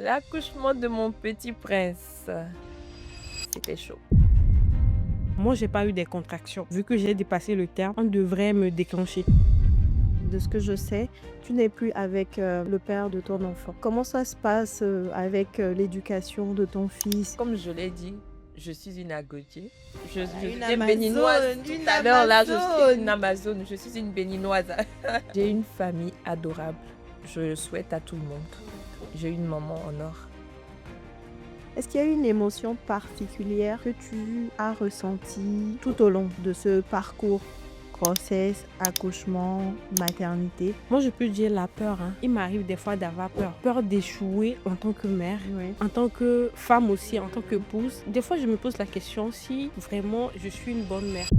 L'accouchement de mon petit prince, c'était chaud. Moi, j'ai pas eu des contractions. Vu que j'ai dépassé le terme, on devrait me déclencher. De ce que je sais, tu n'es plus avec le père de ton enfant. Comment ça se passe avec l'éducation de ton fils? Comme je l'ai dit, je suis une agodier. Je Une suis béninoise. Amazone, Tout une à l'heure, là, je suis une Amazone. Amazone. Je suis une béninoise. J'ai une famille adorable. Je le souhaite à tout le monde. J'ai une maman en or. Est-ce qu'il y a une émotion particulière que tu as ressentie tout au long de ce parcours? Grossesse, accouchement, maternité. Moi, je peux dire la peur. Il m'arrive des fois d'avoir peur. Peur d'échouer en tant que mère, Oui. en tant que femme aussi, en tant que épouse. Des fois, je me pose la question si vraiment je suis une bonne mère.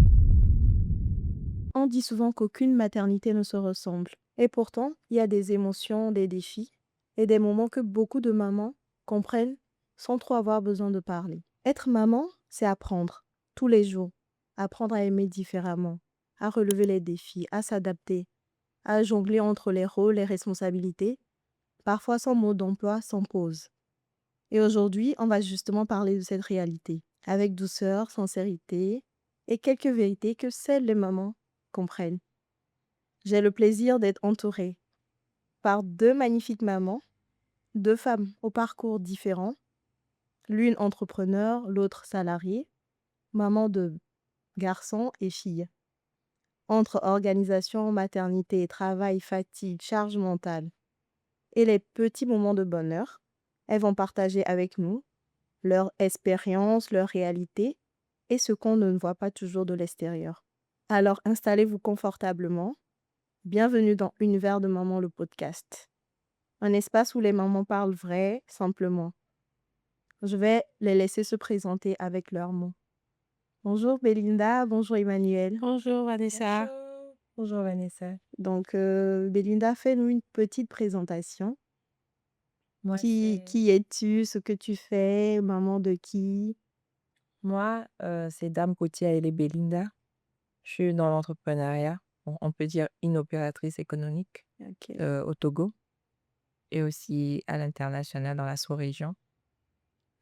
On dit souvent qu'aucune maternité ne se ressemble. Et pourtant, il y a des émotions, des défis et des moments que beaucoup de mamans comprennent sans trop avoir besoin de parler. Être maman, c'est apprendre tous les jours, apprendre à aimer différemment, à relever les défis, à s'adapter, à jongler entre les rôles et responsabilités, parfois sans mot d'emploi, sans pause. Et aujourd'hui, on va justement parler de cette réalité, avec douceur, sincérité et quelques vérités que seules les mamans comprennent. J'ai le plaisir d'être entourée par deux magnifiques mamans, deux femmes au parcours différent, l'une entrepreneur, l'autre salariée, maman de garçons et filles. Entre organisation, maternité, travail, fatigue, charge mentale et les petits moments de bonheur, elles vont partager avec nous leur expérience, leur réalité et ce qu'on ne voit pas toujours de l'extérieur. Alors installez-vous confortablement. Bienvenue dans Univers de Maman, le podcast. Un espace où les mamans parlent vrai, simplement. Je vais les laisser se présenter avec leurs mots. Bonjour Belinda, bonjour Emmanuel. Bonjour Vanessa. Bonjour. Bonjour Vanessa. Donc Belinda, fais-nous une petite présentation. Moi, Qui es-tu, ce que tu fais, maman de qui? Moi, c'est Dame Potier et Belinda. Je suis dans l'entrepreneuriat. On peut dire une opératrice économique Ok. au Togo et aussi à l'international dans la sous-région.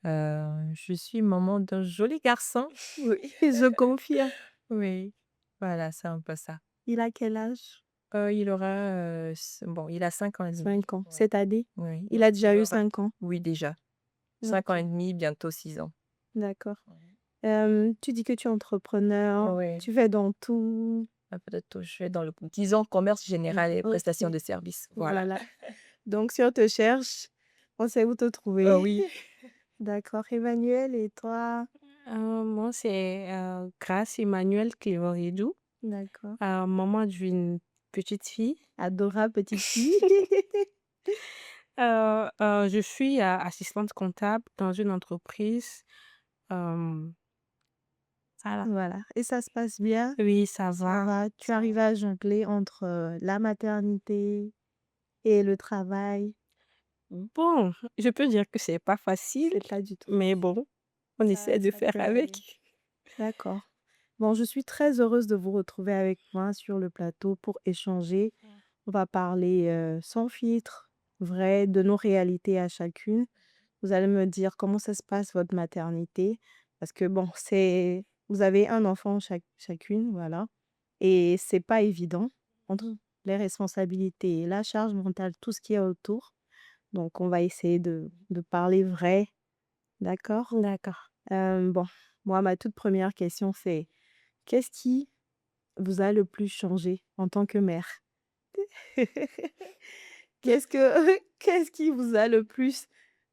Je suis maman d'un joli garçon. Oui, je confirme. Oui, voilà, c'est un peu ça. Il a quel âge? Il aura, il a 5 ans et demi. 5 ans. Ouais. Cette année? Oui. Il a déjà eu 5 ans. Oui, déjà. 5 ans Ok. et demi, bientôt 6 ans. D'accord. Ouais. Tu dis que tu es entrepreneur, Oui. tu fais dans tout. Un peu de tout. Je fais dans le, disons, commerce général et prestations Ok. de services. Voilà. Voilà. Donc, si on te cherche, on sait où te trouver. Oui. D'accord. Emmanuel, et toi? Moi, c'est Grace Emmanuel Clévoridou, D'accord. maman d'une petite fille. Adorable petite fille. Je suis assistante comptable dans une entreprise. Voilà. Voilà. Et ça se passe bien? Oui, ça Ça va. va? Tu arrives à jongler entre la maternité et le travail? Bon, je peux dire que c'est pas facile, C'est pas du tout. mais bon, on essaie de Ça faire peut aller. avec. D'accord. Bon, je suis très heureuse de vous retrouver avec moi sur le plateau pour échanger. On va parler sans filtre, vrai, de nos réalités à chacune. Vous allez me dire comment ça se passe votre maternité, parce que bon, vous avez un enfant chacune, voilà, et c'est pas évident entre les responsabilités, la charge mentale, tout ce qui est autour. Donc, on va essayer de parler vrai, d'accord? D'accord. Bon, moi, ma toute première question, c'est qu'est-ce qui vous a le plus changé en tant que mère? Qu'est-ce qui vous a le plus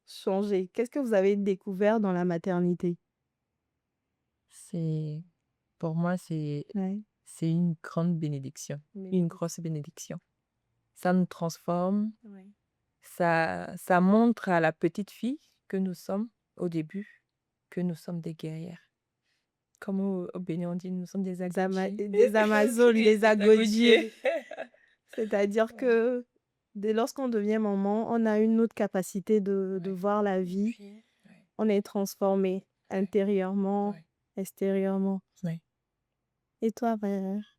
changé? Qu'est-ce que vous avez découvert dans la maternité? Pour moi, c'est Ouais. une grande bénédiction, une grosse bénédiction. Ça nous transforme, Ouais. ça montre à la petite fille que nous sommes au début, que nous sommes des guerrières. Comme au Bénin, on dit nous sommes des agodiers. Des Amazones, des agodiers. C'est-à-dire Ouais. que lorsqu'on devient maman, on a une autre capacité de Ouais. voir la vie. Ouais. On est transformé intérieurement, Ouais. extérieurement. Ouais. Et toi,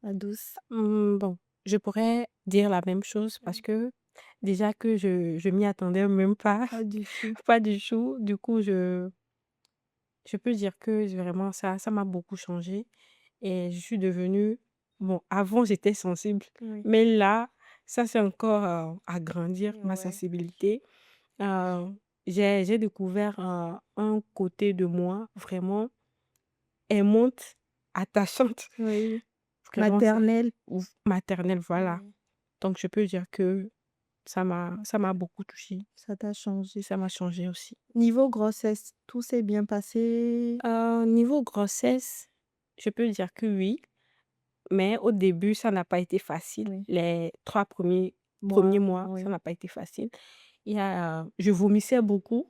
la douce? Bon, je pourrais dire la même chose parce que Déjà que je m'y attendais même pas, Pas du tout. pas du tout. Du coup, je peux dire que vraiment ça m'a beaucoup changé et je suis devenue bon, avant j'étais sensible, Oui. mais là, ça c'est encore, à grandir ma Ouais. sensibilité. Heu, j'ai découvert, un côté de moi vraiment aimante, attachante, Oui. vraiment c'est Maternelle. ouf, maternelle, voilà. Oui. Donc je peux dire que ça m'a beaucoup touchée, Ça t'a changé. ça m'a changée aussi. Niveau grossesse, tout s'est bien passé? Niveau grossesse, je peux dire que oui, mais au début, ça n'a pas été facile. Oui. Les 3 premiers Moi, mois, ça oui. n'a pas été facile. Je vomissais beaucoup,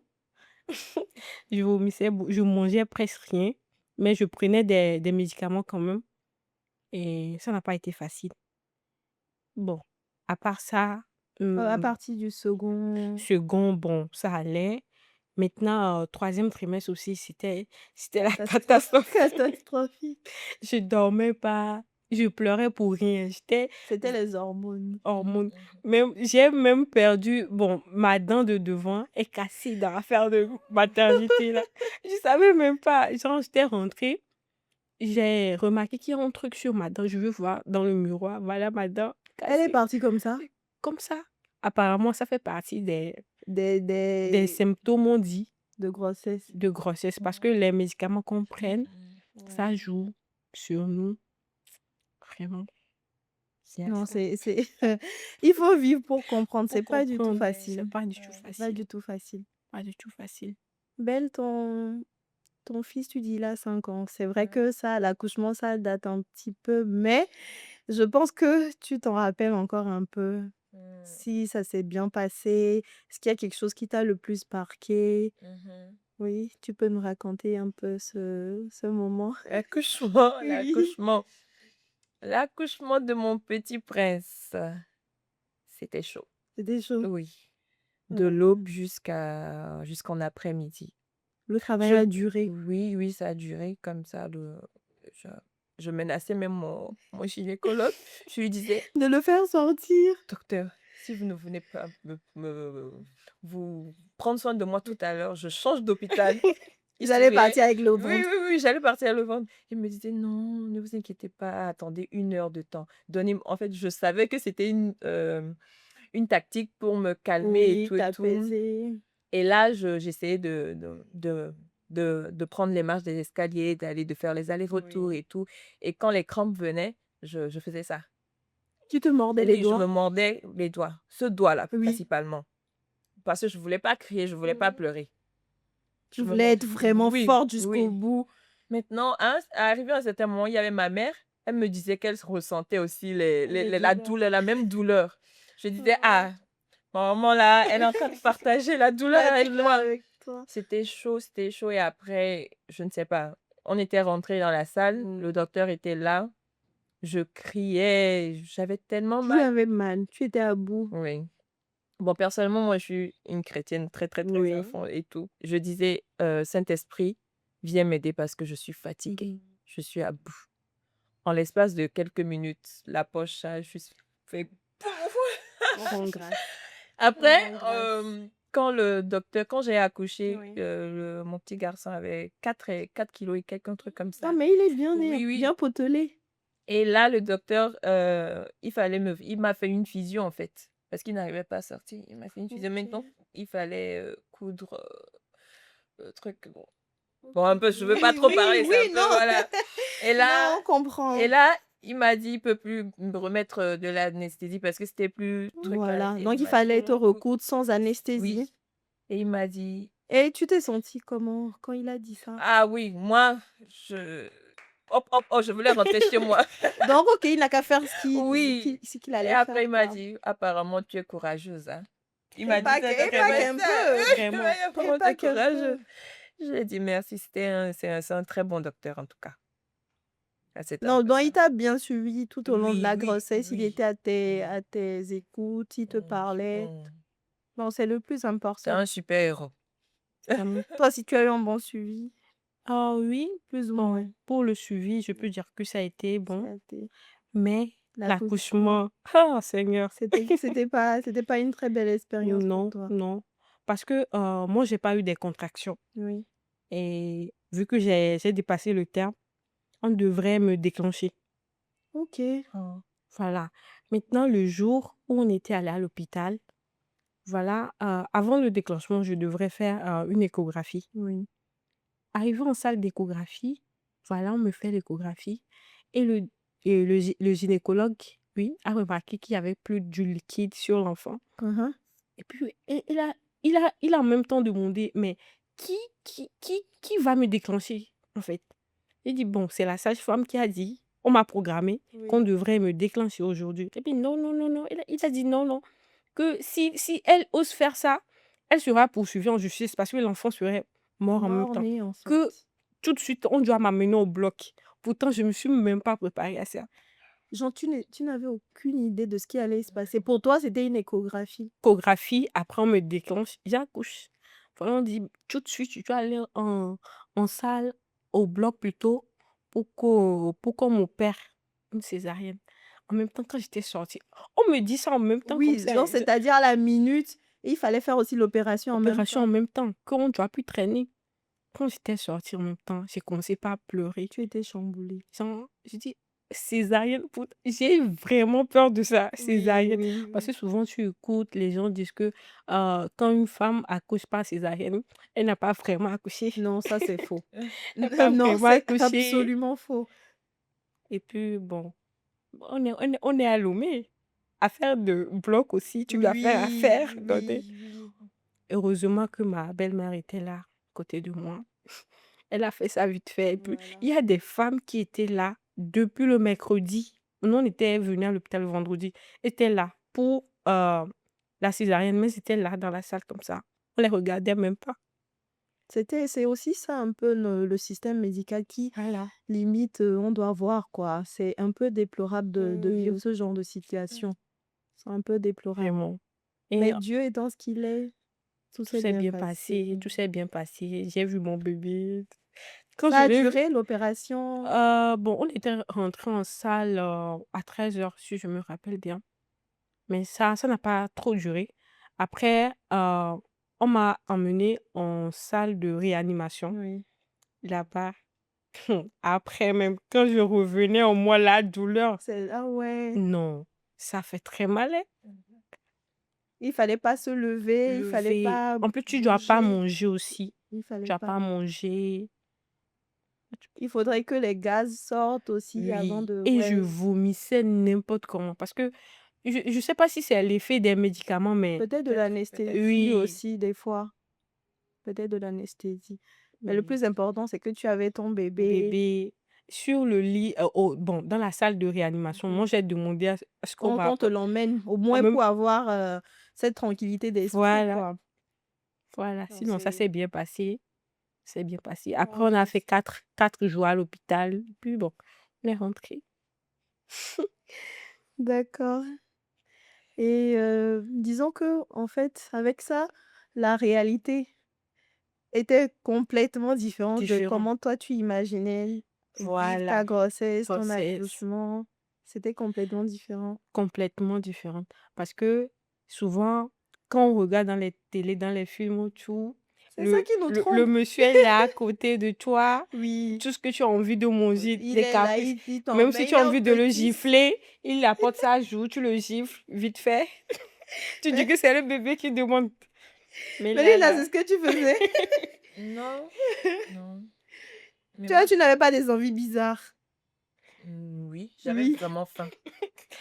je mangeais presque rien, mais je prenais des médicaments quand même et ça n'a pas été facile. Bon, à part ça, À partir du second. second, bon, ça allait. Maintenant, 3e trimestre aussi, c'était la catastrophe. Catastrophique. Je dormais pas, je pleurais pour rien. J'étais C'était les hormones. hormones. Même j'ai même perdu bon, ma dent de devant est cassée dans l'affaire de maternité là. Je savais même pas. Genre, j'étais rentrée, j'ai remarqué qu'il y a un truc sur ma dent. Je veux voir dans le miroir. Voilà ma dent Elle est cassée. partie comme ça? Comme ça. Apparemment, ça fait partie Des des des symptômes, on dit, de grossesse. de grossesse parce que les médicaments qu'on prenne, ça Ouais. joue sur nous, vraiment. Non, c'est il faut vivre pour comprendre, c'est Pour pas du tout comprendre, facile. c'est pas du tout C'est pas facile, du tout facile. pas du tout facile. Belle, ton fils, tu dis il a 5 ans. C'est vrai que ça, l'accouchement, ça date un petit peu, mais je pense que tu t'en rappelles encore un peu. Si ça s'est bien passé, est-ce qu'il y a quelque chose qui t'a le plus marqué? Oui, tu peux nous raconter un peu ce moment? L'accouchement, Oui. l'accouchement. L'accouchement de mon petit prince, c'était chaud. C'était chaud. Oui, de Ouais. l'aube jusqu'en après-midi. Le travail Je a duré. Oui, oui, ça a duré comme ça. Je, je menaçais même mon gynécologue. Je lui disais, De le faire sortir. docteur, si vous ne venez pas vous prendre soin de moi tout à l'heure, je change d'hôpital. Il Vous allez souriait. partir avec le Oui, ventre. oui, oui, j'allais partir à le vendre. Il me disait, non, ne vous inquiétez pas, attendez 1 heure de temps. Donnez En fait, je savais que c'était une tactique pour me calmer et Oui, tout et tout. t'apaiser. Et là, j'essayais de prendre les marches des escaliers, de faire les allers-retours Oui. et tout. Et quand les crampes venaient, je faisais ça. Tu te mordais les Oui, je me doigts? mordais les doigts. Ce doigt-là, Oui. principalement. Parce que je voulais pas crier, je voulais pas pleurer. Tu Je me voulais être mordais. vraiment Oui, forte jusqu'au oui. bout. Maintenant, arrivé à un certain moment, il y avait ma mère. Elle me disait qu'elle ressentait aussi Les la douleurs. douleur, la même douleur. Je disais, Ouais. ah, ma maman là, elle est en train de partager la douleur La avec douleur moi. avec toi. C'était chaud, c'était chaud. Et après, je ne sais pas, on était rentrés dans la salle, le docteur était là. Je criais, j'avais tellement Tu mal. avais mal, tu étais à bout. Oui. Bon, personnellement, moi, je suis une chrétienne très, très, très à Oui. fond et tout. Je disais, Saint-Esprit, viens m'aider parce que je suis fatiguée. Je suis à bout. En l'espace de quelques minutes, la poche a juste fait. On rend grâce. Après, On rend grâce. quand j'ai accouché, Oui. mon petit garçon avait 4 kilos et quelques, un truc comme Ah, ça. mais il est bien né, Oui, oui. bien potelé. Et là, le docteur, il m'a fait une fusion en fait, parce qu'il n'arrivait pas à sortir. Il m'a fait une fusion. Maintenant, il fallait coudre le truc. Bon, un peu, je veux pas Oui, trop oui, parler, c'est un oui, peu, non. voilà. Et là, Non, on comprend. et là, il m'a dit, il peut plus me remettre de l'anesthésie parce que c'était plus truc là. Voilà, Et donc il il m'a dit, fallait te recoudre sans oui. anesthésie. Et il m'a dit, Et tu t'es sentie comment quand il a dit ça? ah oui, moi, hop, hop, hop, je voulais rentrer chez moi. Donc OK, il n'a qu'à faire Oui. ce qu'il Et allait après, faire, il m'a quoi. dit, apparemment, tu es courageuse, hein. Il Et m'a dit pas ça que et comme pas qu'un ça. peu. Vraiment. Et Apparemment, tu pas es qu'un courageuse. peu. Je lui ai dit merci, c'est un très bon docteur en tout cas. Ah, c'était un Non, peu donc ça. il t'a bien suivi tout au long de Oui, la oui, grossesse, il oui. était à tes écoutes, il te parlait. Mm. Non, c'est le plus C'est important. un super héros. Toi, si tu as eu un bon suivi, Ah oui, plus ou moins, bon, pour le suivi, je peux dire que ça a été ça bon, a été mais L'accouchement, l'accouchement. Ah, Seigneur. c'était pas une très belle expérience pour Non, toi. non. Parce que moi, j'ai pas eu des contractions. Oui. Et vu que j'ai dépassé le terme, on devrait me déclencher. OK. Oh. Voilà. Maintenant, le jour où on était allé à l'hôpital, voilà, avant le déclenchement, je devrais faire une échographie. Oui. Arrivé en salle d'échographie, voilà, on me fait l'échographie et le gynécologue, oui, a remarqué qu'il y avait plus du liquide sur l'enfant. Mmh. Et puis, il a en même temps demandé, mais qui, qui va me déclencher, en fait? Il dit, bon, c'est la sage-femme qui a dit, on m'a programmé Oui. qu'on devrait me déclencher aujourd'hui. Et puis, non, non, non, non. Il a dit non, non. Que si elle ose faire ça, elle sera poursuivie en justice parce que l'enfant serait mort en même temps. Mort-né, en Que fait. tout de suite, on doit m'amener au bloc. Pourtant, je me suis même pas préparée à ça. Genre, tu n'avais aucune idée de ce qui allait se passer. Pour toi, c'était une échographie. Échographie, après on me déclenche, j'accouche. Voilà, on dit tout de suite, tu dois aller en salle, au bloc plutôt, pour qu'on m'opère une césarienne. En même temps, quand j'étais sortie, on me dit ça en même temps comme Oui, ça. genre, c'est-à-dire à la minute, et il fallait faire aussi l'opération en même Opération en temps. même temps, qu'on ne doit plus traîner. Quand j'étais sortie en même temps, j'ai commencé par pleurer. Tu étais chamboulée. Genre, je dis, césarienne, j'ai vraiment peur de ça, Oui, césarienne. oui, Parce que oui. souvent, tu écoutes, les gens disent que quand une femme accouche par césarienne, elle n'a pas vraiment accouché. Non, ça, c'est faux. Elle n'a pas Non, vraiment c'est accouché. absolument faux. Et puis, bon, on est à Lomé. Affaire de bloc aussi, tu dois faire Oui, affaire. oui, oui. Heureusement que ma belle-mère était là, à côté de moi. Elle a fait ça vite fait. Et puis, Voilà. il y a des femmes qui étaient là depuis le mercredi. Nous, on était venus à l'hôpital le vendredi. Étaient là pour la césarienne, mais c'était là dans la salle comme ça. On les regardait même pas. C'est aussi ça un peu le système médical qui Voilà. limite, on doit voir quoi. C'est un peu déplorable de vivre ce genre de situation. C'est un peu déplorable. Vraiment. Et Mais Dieu étant ce qu'il est, tout tout s'est s'est bien bien passé. passé. Tout s'est bien passé. J'ai vu mon bébé. Quand Ça je a l'ai vu, duré l'opération? bon, on était rentré en salle à 13h, si je me rappelle bien. Mais ça n'a pas trop duré. Après, on m'a emmenée en salle de réanimation. Oui. Là-bas, après même, quand je revenais, en moi, la douleur, Ah ouais, non, ça fait très mal, hein. il fallait pas se lever, il fallait Lever. pas En plus, tu dois pas bouger, manger aussi. il Tu fallait dois pas. pas manger. Il faudrait que les gaz sortent aussi avant Oui. de Et je ouais, vomissais n'importe comment. Parce que je sais pas si c'est l'effet des médicaments, mais peut-être de Peut-être, peut-être. l'anesthésie oui, aussi des fois, peut-être de l'anesthésie. Mais le oui. plus important, c'est que tu avais ton bébé. Bébé sur le lit, bon, dans la salle de réanimation, moi, Oui. j'ai demandé à ce qu'on Qu'on te m'apporte l'emmène, au en moins même pour avoir, cette tranquillité d'esprit, voilà, quoi. voilà. Non, Sinon, ça c'est s'est bien passé. C'est bien passé. Après, oh on a Dieu fait sait. 4 jours à l'hôpital. Puis bon, on est rentré. D'accord et disons que en fait, avec ça, la réalité était complètement différente de Différent. comment toi tu imaginais vivre Voilà. ta grossesse, ton Grossesse. accouchement. C'était complètement différent. Complètement différente. Parce que souvent, quand on regarde dans les télés, dans les films ou tout, C'est ça qui nous le trompe. monsieur est là à côté de toi. Oui, Tout ce que tu as envie de manger, il des est là, caprices. il Même t'emmène, si tu il est as un envie de le petit gifler, il apporte sa joue, tu le gifles vite fait. Tu dis mais que c'est le bébé qui demande. Mais mais là, Lina, là. c'est ce que tu faisais? Non, non. Mais Tu vois, moi, tu n'avais pas des envies bizarres? oui, j'avais Oui, vraiment faim.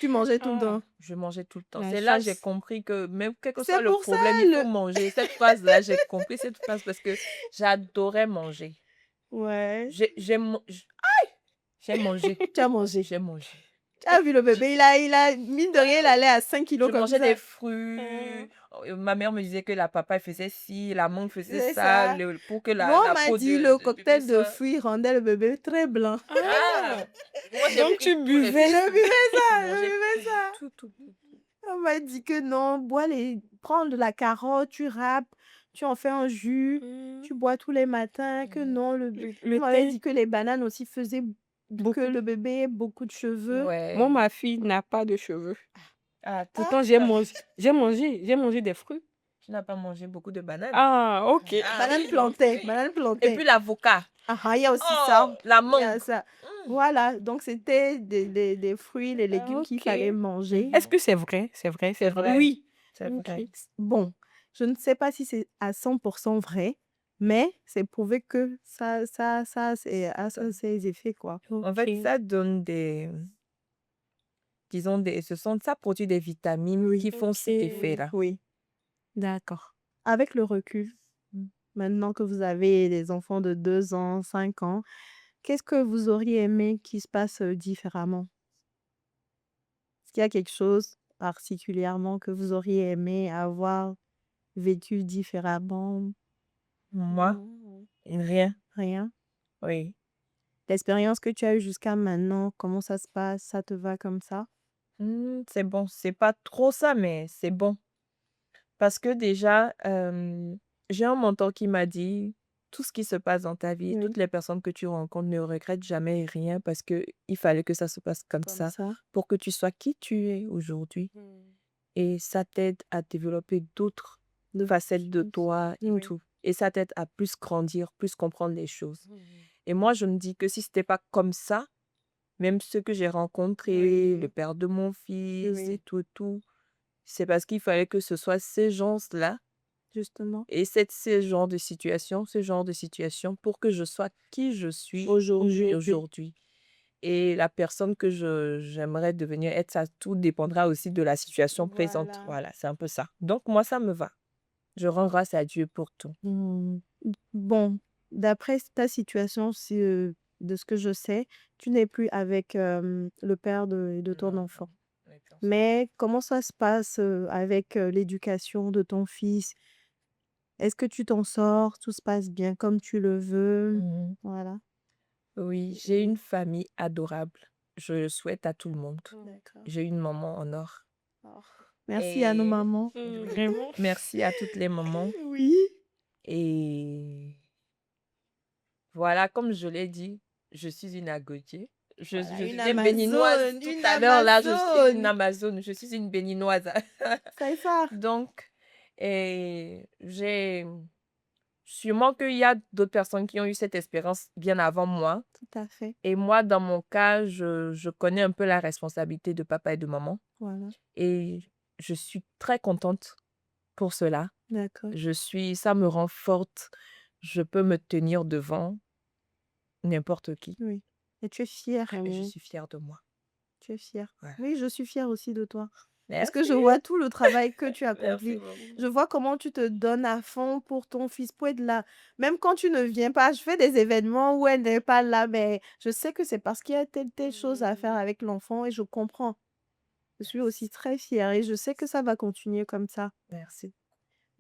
tu mangeais tout le Ah, temps. Je mangeais tout le temps. la C'est là que j'ai chance. compris que même quel que soit C'est le pour ça problème, il faut le manger. Cette phase-là, j'ai compris cette phase parce que j'adorais manger. ouais, J'ai j'ai mangé. tu as mangé. J'ai mangé. Tu as vu le bébé, il a mine de rien, il allait à 5 Je kilos comme mangeais des ça. Ah, fruits. Ma mère me disait que la papa faisait ci, la maman faisait C'est ça, ça. pour que Bon, on la m'a peau dit le de bébé cocktail de soit. fruits rendait le bébé très blanc. Ah! ah, Moi, j'ai donc pris tu tous les buvais. Je fruits. buvais Je ça, je mangeais buvais ça. tout, tout, tout, tout. On m'a dit que non, prends de la carotte, tu râpes, tu en fais un jus, Hmm, tu bois tous les matins, que Mhm. non, le on m'avait thé. dit que les bananes aussi faisaient que Beaucoup. le bébé ait beaucoup de cheveux. Moi, Ouais. ma fille n'a pas de cheveux. Ah, Pourtant, j'ai mangé des fruits. tu n'as pas mangé beaucoup de bananes. Ah, ok. Ah Banane oui, plantée, oui. banane Et plantée. puis l'avocat. Ah, il y a aussi ça. Oh, la Il y a mangue. ça. Mm. Voilà, donc c'était des fruits, les légumes qu'il Ok. fallait manger. Est-ce que c'est vrai? C'est vrai, C'est c'est vrai. vrai. Oui, C'est Ok. vrai. bon, je ne sais pas si c'est à 100% vrai, mais c'est prouvé que ça a ses effets, quoi. En fait, Ok. ça donne ça produit des vitamines Oui. qui font cet Ok. effet-là. Oui. D'accord. Avec le recul, maintenant que vous avez des enfants de 2 ans, 5 ans, qu'est-ce que vous auriez aimé qu'il se passe différemment? Est-ce qu'il y a quelque chose particulièrement que vous auriez aimé avoir vécu différemment? Moi, rien. Rien? Oui. L'expérience que tu as eue jusqu'à maintenant, comment ça se passe? Ça te va comme ça? C'est bon. C'est pas trop ça, mais c'est bon. Parce que déjà, j'ai un mentor qui m'a dit: «Tout ce qui se passe dans ta vie, Oui, toutes les personnes que tu rencontres, ne regrette jamais rien parce que il fallait que ça se passe comme comme ça ça. pour que tu sois qui tu es aujourd'hui et ça t'aide à développer d'autres De facettes de choses. toi et Oui. tout et ça t'aide à plus grandir, plus comprendre les choses» et moi, je me dis que si c'était pas comme ça, même ceux que j'ai rencontrés, le Oui, père de mon fils et oui, tout, c'est parce qu'il fallait que ce soit ces gens-là justement. et ce genre de situation pour que je sois qui je suis Aujourd'hui. aujourd'hui et la personne que j'aimerais devenir être, ça tout dépendra aussi de la situation présente. Voilà. Voilà, c'est un peu ça. Donc moi, ça me va. Je rends grâce à Dieu pour tout. Mmh. Bon, d'après ta situation, si, de ce que je sais, tu n'es plus avec, le père de ton Non, enfant. oui, bien sûr. Mais comment ça se passe, avec, l'éducation de ton fils? Est-ce que tu t'en sors? Tout se passe bien comme tu le veux? Mhm. Voilà. Oui, j'ai une famille adorable. Je le souhaite à tout le monde. D'accord. J'ai une maman en or. Oh. Merci à nos Et mamans. oui, Vraiment? merci à toutes les mamans. Oui. Et voilà, comme je l'ai dit, je suis une Agodier. Voilà, Je une disais béninoise amazone, tout une à l'heure, là, je suis une amazone! Amazone, je suis une béninoise. C'est ça. Donc, et j'ai sûrement qu'il y a d'autres personnes qui ont eu cette expérience bien avant moi. Tout à fait. Et moi, dans mon cas, je connais un peu la responsabilité de papa et de maman. Voilà. Et je suis très contente pour cela. D'accord. Ça me rend forte. Je peux me tenir devant n'importe qui. Oui. Et tu es fière. Et je suis fière de moi. Tu es fière. Voilà. Oui, je suis fière aussi de toi. Parce que je Merci. vois tout le travail que tu Merci accomplis. beaucoup. Je vois comment tu te donnes à fond pour ton fils, pour être là. Même quand tu ne viens pas, je fais des événements où elle n'est pas là, mais je sais que c'est parce qu'il y a telle chose à faire avec l'enfant et je comprends. Je suis aussi Merci. très fière et je sais que ça va continuer comme ça. Merci.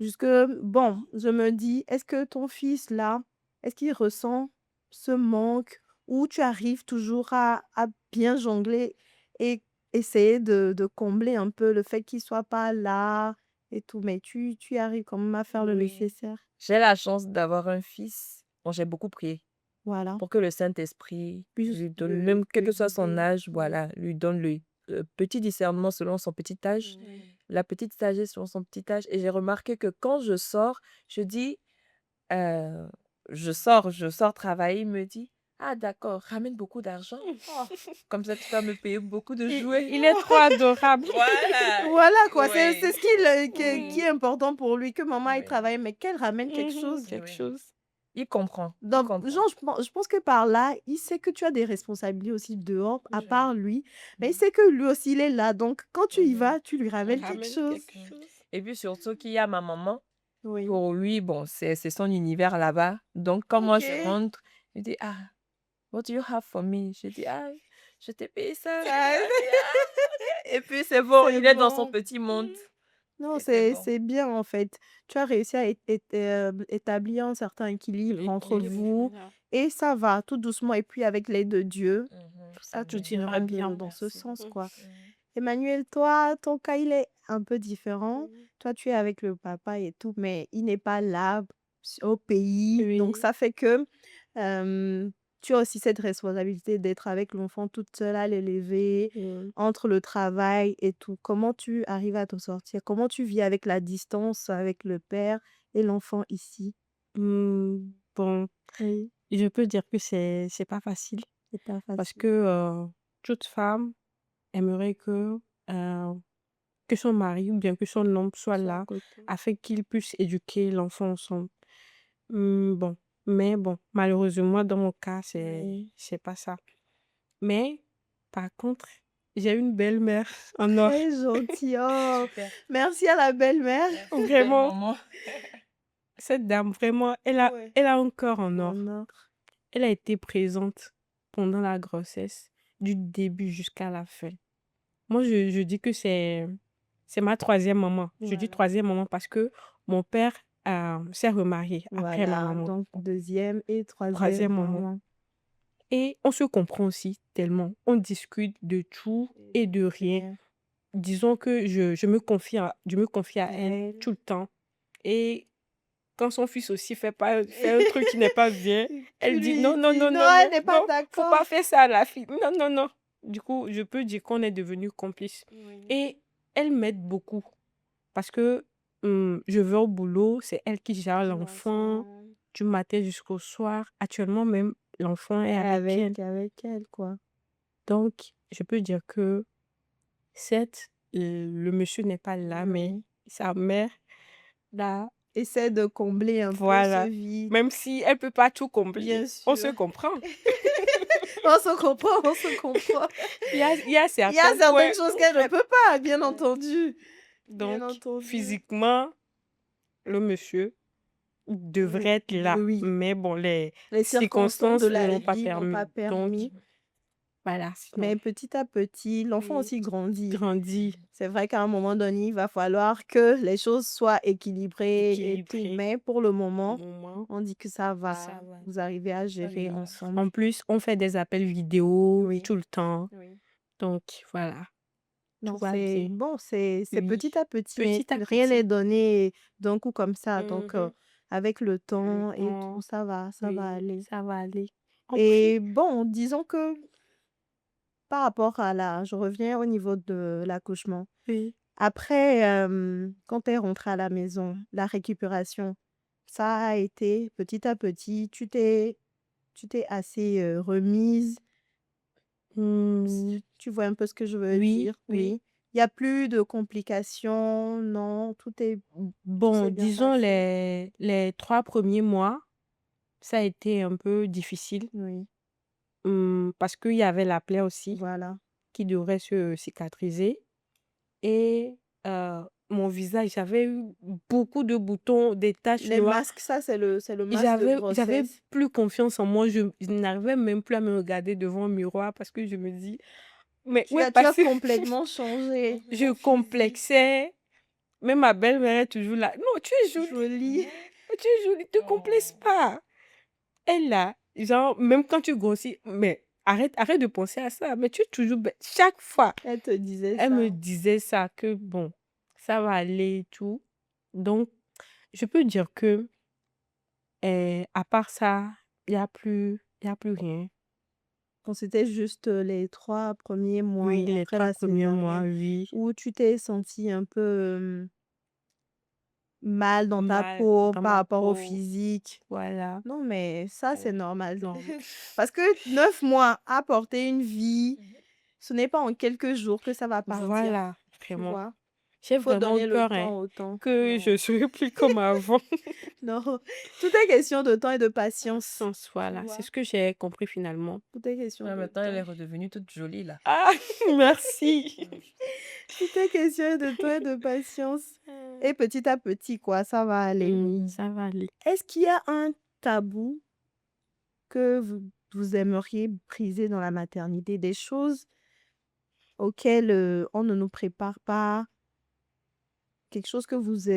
Jusque, bon, je me dis, est-ce que ton fils, là, est-ce qu'il ressent ce manque ou tu arrives toujours à bien jongler et essayer de combler un peu le fait qu'il soit pas là et tout, mais tu arrives quand même à faire le Oui. nécessaire. J'ai la chance d'avoir un fils dont j'ai beaucoup prié Voilà. pour que le Saint-Esprit Puis lui donne, même quel que soit son guider. âge, voilà, lui donne le petit discernement selon son petit âge, la petite sagesse selon son petit âge. Et j'ai remarqué que quand je sors, je dis, euh, je sors travailler, il me dit, ah d'accord, ramène beaucoup d'argent. Oh. Comme ça, tu vas me payer beaucoup de Il, jouets. il est trop adorable. Voilà. Voilà quoi, c'est Oui. ce qui est important pour lui, que maman il Oui. travaille, mais qu'elle ramène quelque chose. Quelque Oui. chose. Il comprend. Il Donc, comprend. genre, je pense que par là, il sait que tu as des responsabilités aussi dehors, à Oui. part lui. Mais il sait que lui aussi, il est là. Donc, quand tu y Mhm. vas, tu lui ramènes quelque Ramène chose. quelque chose. Et puis surtout qu'il y a ma maman. Oui. Pour lui, bon, c'est son univers là-bas. Donc, quand moi je Ok. rentre, il dit, ah, what do you have for me? Je dis, ah, je t'ai payé ça. Ça, Il dit, ah, ok. Et puis c'est bon, c'est il est dans son bon. petit monde. Non, Et c'est bon. c'est bien en fait. Tu as réussi à établir un certain équilibre entre Équilibre. vous Voilà. et ça va tout doucement. Et puis, avec l'aide de Dieu, Mhm. ça Tout tout Amen. ira ira bien bien. dans ce Merci sens, beaucoup. quoi. Mhm. Emmanuel, toi, ton cas, il est un peu différent. Toi, tu es avec le papa et tout, mais il n'est pas là au pays. Donc, Oui. ça fait que euh, tu as aussi cette responsabilité d'être avec l'enfant toute seule à l'élever, entre le travail et tout. Comment tu arrives à t'en sortir? Comment tu vis avec la distance avec le père et l'enfant ici? Bon, Oui, je peux dire que c'est pas facile c'est pas parce facile. que toute femme aimerait que son mari ou bien que son homme soit Sur un là côté. afin qu'ils puissent éduquer l'enfant ensemble. Bon, mais bon, malheureusement, dans mon cas, Oui. c'est pas ça. Mais par contre, j'ai une belle-mère en or. Très gentil. Oh, Super. merci à la belle-mère. Merci, belle Vraiment, maman. cette dame, vraiment, Ouais. elle a un cœur en or. En or. Elle a été présente pendant la grossesse, du début jusqu'à la fin. Moi, je dis que c'est ma troisième maman. Je dis Voilà. troisième maman parce que mon père s'est remarié après ma Voilà. maman. Donc, deuxième et troisième Troisième maman. maman. Et on se comprend aussi tellement. On discute de tout et de rien. Rien. Disons que je me confie à elle Elle. tout le temps. Et quand son fils aussi fait un truc qui n'est pas bien, Tu elle dit non, lui non, dis non, non, non, elle non, n'est pas non, faut d'accord. pas faire ça à la fille. Non, non, non. Du coup, je peux dire qu'on est devenus complices. Oui. Et elle m'aide beaucoup parce que je vais au boulot, c'est elle qui gère l'enfant L'enfant du matin jusqu'au soir. Actuellement même, l'enfant est est avec elle. avec elle, quoi. Donc, je peux dire que certes, le monsieur n'est pas là, mais Oui. sa mère, là, Essaie de combler un peu ce voilà. vide. Même si elle peut pas tout combler, Bien on se sûr. comprend. On se comprend, on se comprend. Il y a Il y a certains certaines points choses où qu'elle ne elle- peut pas, bien Ouais. entendu. Bien Donc, entendu. physiquement, le monsieur devrait être là. Oui. Mais bon, les Les circonstances circonstances de ne la l'ont pas vie n'ont permis. pas Donc, permis. voilà, sinon, Mais petit à petit, l'enfant oui, aussi grandit. grandit, C'est vrai qu'à un moment donné, il va falloir que les choses soient équilibrées et tout. équilibré. Mais pour le Au moment, moment, on dit que ça va. ça va. Vous arrivez à gérer Oui. ensemble. En plus, on fait des appels vidéo Oui. tout le temps. Oui. Donc, voilà, tout Non, va c'est bien. bon, c'est Oui, petit à petit, hein. petit à Rien n'est petit. donné d'un coup comme ça. Donc, Mhm. avec le Le temps et tout, temps, ça va oui, aller. ça va aller. En plus, Et bon, disons que par rapport à je reviens au niveau de l'accouchement. oui. Après, quand tu es rentrée à la maison, la récupération, ça a été petit à petit, tu t'es assez remise. Hmm, Tu vois un peu ce que je veux oui, dire? oui. Oui. Il y a plus de complications, non, tout Bon, s'est bien disons passé? les 3 premiers mois, ça a été un peu difficile Oui, parce qu'il y avait la plaie aussi voilà. qui devrait se cicatriser. Et mon visage, j'avais eu beaucoup de boutons, des taches Les noires. masques, ça, c'est le Et masque de j'avais grossesse. plus confiance en moi. Je n'arrivais même plus à me regarder devant un miroir parce que je me dis, mais où Tu est as tu as passé? complètement changé, Je ton physique. complexais. Même ma belle-mère est toujours là. Non, tu es jolie. Joli. Tu es jolie, te complexe pas. Elle là, genre, même quand tu grossis, mais arrête de penser à ça. Mais tu es toujours belle. Chaque fois, Elle te disait elle ça. me disait ça, que bon, ça va aller et tout. Donc, je peux dire que, à part ça, il y a plus rien. Quand c'était juste, les 3 premiers mois Oui, et les après 3 la premiers mois, césarienne, oui. où tu t'es sentie un peu, mal dans ta Mal peau dans par ma rapport au peau. physique. Voilà. Non, mais ça, c'est normal. Non. Parce que 9 mois à porter une vie, ce n'est pas en quelques jours que ça va partir, Voilà, tu vraiment. vois? J'ai Il faut vraiment donner le peur, hein, temps au temps. que je Non, ne serai plus comme avant. non, tout est question de temps et de patience, Sens, tu voilà, c'est vois? ce que j'ai compris finalement. Tout est question Ouais, de maintenant, elle est temps. redevenue toute jolie, là. Ah, merci. Tout est question de temps et de patience. Et petit à petit, quoi, ça va aller. Ça va aller. Est-ce qu'il y a un tabou que vous aimeriez briser dans la maternité? Des choses auxquelles, on ne nous prépare pas? Quelque chose que vous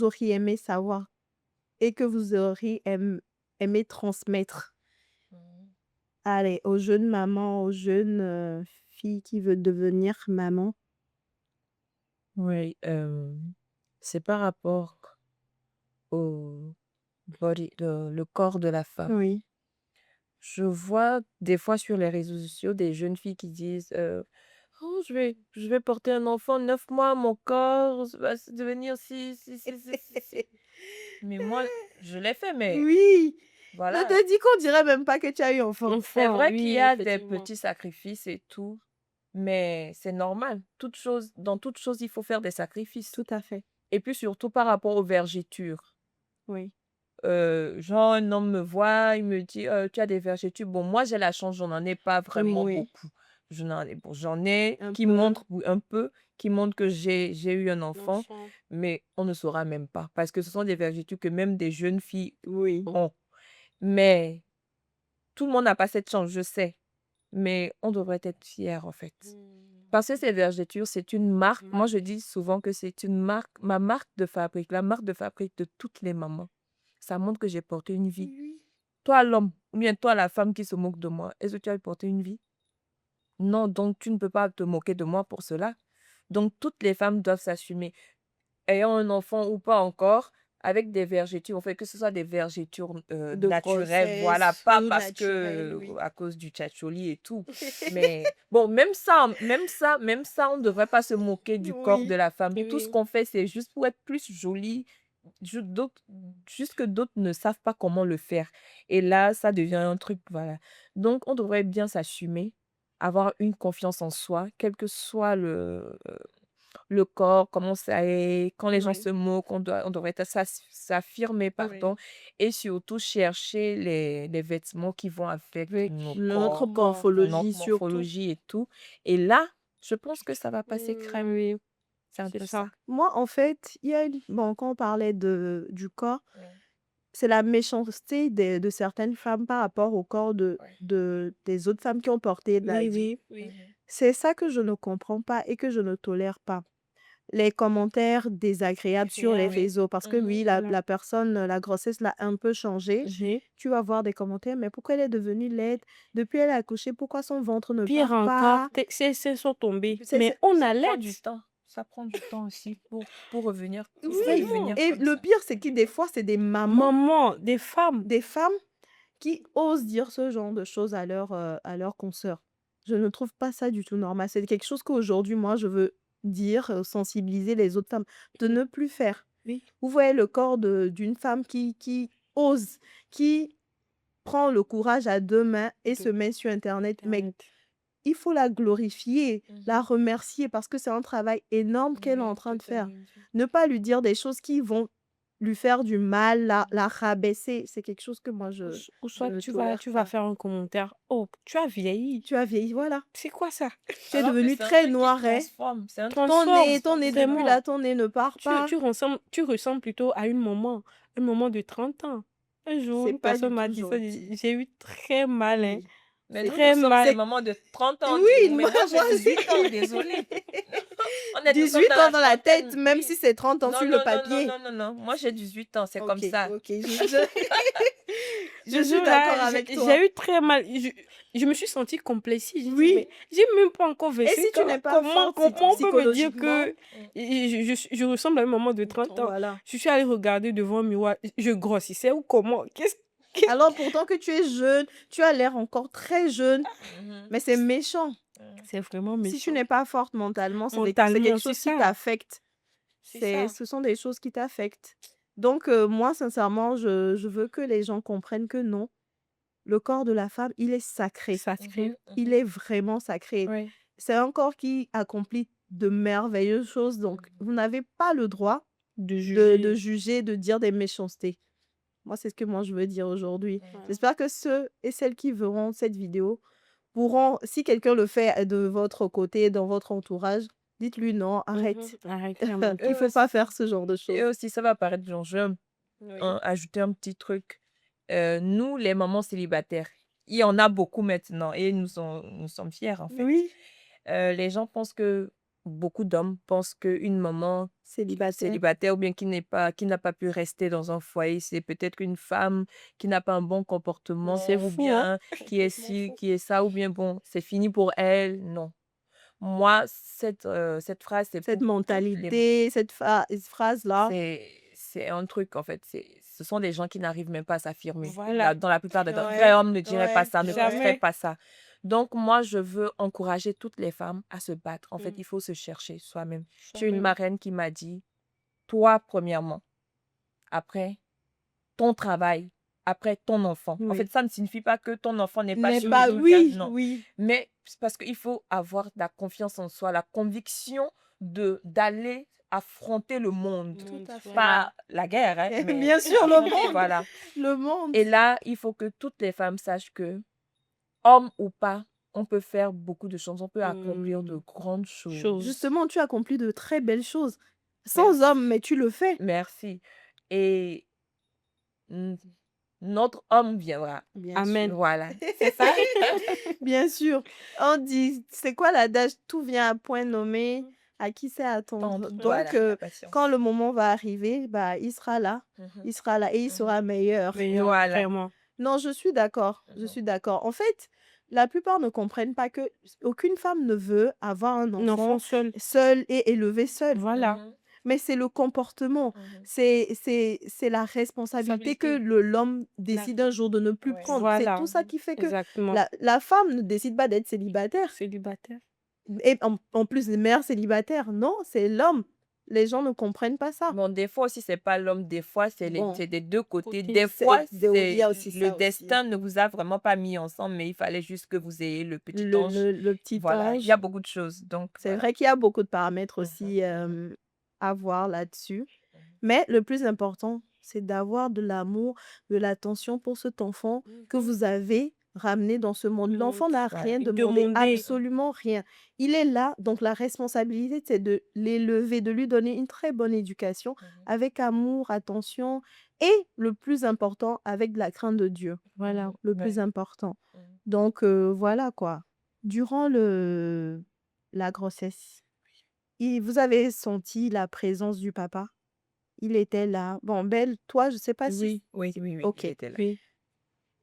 auriez aimé savoir et que vous auriez aimé transmettre? Mhm. Allez, aux jeunes mamans, aux jeunes, filles qui veulent devenir maman? Oui, c'est par rapport au le corps de la femme. Oui, Je vois des fois sur les réseaux sociaux des jeunes filles qui disent oh, je vais porter un enfant 9 mois, mon corps va devenir si. Mais moi, je l'ai fait, mais Oui, je voilà. te dis qu'on dirait même pas que tu as eu enfant. C'est Enfant, vrai qu'il y oui, a des effectivement. petits sacrifices et tout, mais c'est normal. Dans toute chose, il faut faire des sacrifices. Tout à fait. Et puis surtout par rapport aux vergetures. Oui. Genre, un homme me voit, il me dit tu as des vergetures. Bon, moi, j'ai la chance, j'en ai pas vraiment Oui, beaucoup. J'en ai un qui peu. montrent un peu, qui montrent que j'ai eu un enfant, L'enfant. mais on ne saura même pas. Parce que ce sont des vergetures que même des jeunes filles Oui. ont. Mais tout le monde n'a pas cette chance, je sais. Mais on devrait être fiers, en fait. Parce que ces vergetures, c'est une marque. Moi, je dis souvent que c'est une marque, ma marque de fabrique, la marque de fabrique de toutes les mamans. Ça montre que j'ai porté une vie. Oui. Toi, l'homme, ou bien toi, la femme qui se moque de moi, est-ce que tu as porté une vie? Non, donc tu ne peux pas te moquer de moi pour cela. Donc, toutes les femmes doivent s'assumer. Ayant un enfant ou pas encore, avec des vergetures, on fait que ce soit des vergetures De naturelles, voilà, grossesse pas ou parce naturelle, que oui. à cause du tchatcholi et tout. Mais bon, même ça, on ne devrait pas se moquer du corps de Oui. la femme. Tout ce Oui. qu'on fait, c'est juste pour être plus jolie, d'autres, juste que d'autres ne savent pas comment le faire. Et là, ça devient un truc, voilà. Donc, on devrait bien s'assumer, avoir une confiance en soi, quel que soit le corps, comment ça est, quand les gens Oui. se moquent, on devrait s'affirmer, Oui. pardon, et surtout chercher les vêtements qui vont avec Avec nos Notre corps, morphologie notre surtout. morphologie et tout. Et là, je pense que ça va passer crème. Oui, C'est un c'est peu ça. ça. Moi, en fait, il y a une... Bon, quand on parlait du corps, Ouais. c'est la méchanceté de certaines femmes par rapport au corps Ouais. des autres femmes qui ont porté la Oui, vie. oui. C'est ça que je ne comprends pas et que je ne tolère pas. Les commentaires désagréables sur les Agréable. Oui. réseaux, parce que oui, Voilà. la personne, la grossesse l'a un peu changée. J'ai Tu vas voir des commentaires, mais pourquoi elle est devenue laide? Depuis elle a accouché, pourquoi son ventre ne pire part encore, pas? ces sont tombés. C'est, Mais c'est- on Ça prend allait. du temps. Ça prend du temps aussi pour revenir. Il faut y Oui, Vraiment. venir et comme le ça. pire, c'est que des fois, c'est des mamans, Maman, des femmes. des femmes qui osent dire ce genre de choses à leur consoeur. Je ne trouve pas ça du tout normal. C'est quelque chose qu'aujourd'hui, moi, je veux dire, sensibiliser les autres femmes de Oui. ne plus faire. Oui. Vous voyez le corps d'une femme qui ose, qui prend le courage à 2 mains et se met sur internet, mais Internet. il faut la glorifier, la Mhm. remercier parce que c'est un travail énorme qu'elle est en Oui, train de tout à faire. fait dit. Ne pas lui dire des choses qui vont lui faire du mal, la rabaisser, c'est quelque chose que moi Ou je soit ne tu vas, tolère tu vas pas. faire un commentaire. Oh, tu as vieilli. Tu as vieilli, voilà. C'est quoi ça? Tu es Alors que devenu c'est un très truc qui noiret. transforme. C'est un truc qui Transforme. Ton transforme nez depuis Vraiment. là, ton nez ne part Tu, pas. tu, ressembles, tu ressembles plutôt à une maman de 30 ans. Un jour, C'est une pas du personne m'a tout dit ça, gentil. j'ai eu très mal, hein. Oui. Mais C'est, nous Très sommes des mal. mamans de 30 ans, oui, mais moi j'ai 18 ans, désolée. Nous sommes 18 dans ans la dans la tête, trentaine, même si oui. c'est 30 ans Non, sur le non, non, non, papier. non, non, non. Moi j'ai 18 ans, c'est comme Ok, ça. ok, je Ce suis d'accord jour-là, avec toi. j'ai eu très mal. Je me suis sentie complexée. J'ai dit, Oui. mais j'ai même pas encore Et 25 si tu ans. n'es pas Comment, forte comment on peut me dire psychologiquement, que je ressemble à une maman de 30 ans? voilà. Je suis allée regarder devant un miroir. Je grossissais ou comment? Alors pourtant que tu es jeune, tu as l'air encore très jeune, Mhm. mais c'est méchant. C'est vraiment Si tu méchant. n'es pas forte mentalement, c'est Mentalement, quelque c'est chose qui ça. t'affecte. C'est ça. Ce sont des choses qui t'affectent. Donc moi, sincèrement, je veux que les gens comprennent que non, le corps de la femme, il est sacré. Ça se crée. Mhm, Il mhm, est vraiment sacré. Oui. C'est un corps qui accomplit de merveilleuses choses. Donc, vous n'avez pas le droit De de juger. juger, de dire des méchancetés. Moi, c'est ce que moi, je veux dire aujourd'hui. mhm. Voilà. J'espère que ceux et celles qui verront cette vidéo pourront, si quelqu'un le fait de votre côté, dans votre entourage, dites-lui non, arrête. Arrête, Il vraiment. ne faut pas faire ce genre de Et choses. aussi, ça va paraître genre, je vais Oui. ajouter un petit truc. Nous, les mamans célibataires, il y en a beaucoup maintenant et nous sommes fiers en fait. Oui, Les gens pensent que, beaucoup d'hommes pensent qu'une maman célibataire. célibataire ou bien qui n'a pas pu rester dans un foyer, c'est peut-être qu'une femme qui n'a pas un bon comportement C'est ou fou, hein? bien qui est Complètement ci, fou. qui est ça, ou bien bon, c'est fini pour elle. Non. Moi, cette phrase, c'est Cette pour toutes les mentalité, cette phrase-là, c'est c'est un truc, en fait. Ce sont des gens qui n'arrivent même pas à s'affirmer. Voilà. Dans la plupart des temps. Un vrai Ouais, homme ne dirait pas ouais, ça, ne ouais. ferait Jamais. pas ça. Donc, moi, je veux encourager toutes les femmes à se battre. En fait, Mm. il faut se chercher soi-même. J'ai une Soi-même. marraine qui m'a dit, toi, premièrement, après, ton travail, après, ton enfant. En Oui. fait, ça ne signifie pas que ton enfant n'est pas N'est sur pas, l'éducation, oui, non. oui. Mais c'est parce qu'il faut avoir la confiance en soi, la conviction d'aller affronter le monde. Tout Monde, à fait. Pas la guerre, hein, Et mais bien sûr, le affronter, monde, voilà. le monde. Et là, il faut que toutes les femmes sachent que, homme ou pas, on peut faire beaucoup de choses, on peut accomplir de Mm. grandes choses. Chose. Justement, tu accomplis de très belles choses. Sans homme, mais tu le fais. Merci. Et mm, notre homme viendra. Bien Amen. sûr. Voilà, c'est ça. Bien sûr. On dit, c'est quoi l'adage? Tout vient à point nommé, à qui sait attendre. Donc, Voilà, la patience. quand le moment va arriver, bah, il sera là. Mhm. Il sera là et il sera meilleur. Meilleur, Voilà. vraiment. Non, je suis d'accord. Je Mhm. suis d'accord. En fait, la plupart ne comprennent pas que aucune femme ne veut avoir un Un enfant enfant seul. seul et élevé seul. Voilà. Mhm. Mais c'est le comportement, Mhm. c'est la responsabilité que l'homme décide un jour de ne plus Ouais. prendre. Voilà. C'est tout ça qui fait que Exactement. la femme ne décide pas d'être célibataire. Célibataire. Et en plus, les mères célibataires, non, c'est l'homme. Les gens ne comprennent pas ça. Bon, des fois aussi, c'est pas l'homme, des fois, Bon, c'est des deux côtés. Côté. Des fois, il y a aussi le ça aussi. destin ne vous a vraiment pas mis ensemble, mais il fallait juste que vous ayez le petit Le, ange. le petit Voilà, il ange. y a beaucoup de choses. Donc, C'est voilà. vrai qu'il y a beaucoup de paramètres Mhm. aussi à voir là-dessus. Mais le plus important, c'est d'avoir de l'amour, de l'attention pour cet enfant que vous avez ramené dans ce monde. L'enfant n'a Voilà. rien Et demandé, demander. absolument rien. Il est là, donc la responsabilité, c'est de l'élever, de lui donner une très bonne éducation Mhm. avec amour, attention et le plus important, avec de la crainte de Dieu. Voilà. Le Ouais. plus important. Mhm. Donc, voilà quoi. Durant la grossesse, vous avez senti la présence du papa? Il était là. Bon, Belle, toi, je sais pas si... Oui, il Ok. était là. Oui.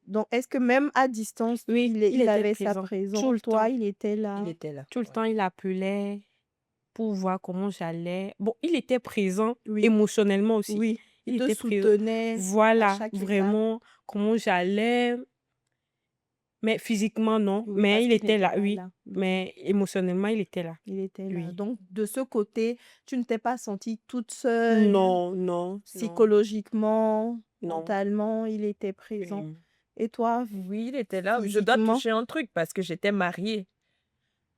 Donc, est-ce que même à distance, Oui, il il était avait sa présent. Tout présence? le Toi, temps. il était Il là. était là. Tout le Ouais. temps, il appelait pour voir comment j'allais. Bon, il était présent Oui, émotionnellement aussi. oui. Il Il te était présent. soutenait à Voilà, chaque étape. vraiment, comment j'allais. Mais physiquement, non. Oui, Mais parce il qu'il était était là, là, oui. là. Mais émotionnellement, il était là. Il était là. Oui. Donc, de ce côté, tu ne t'es pas sentie toute seule, Non, non, non, psychologiquement, non. mentalement, il était présent. Oui. Et toi, Oui, il était là. Je dois physiquement? toucher un truc parce que j'étais mariée.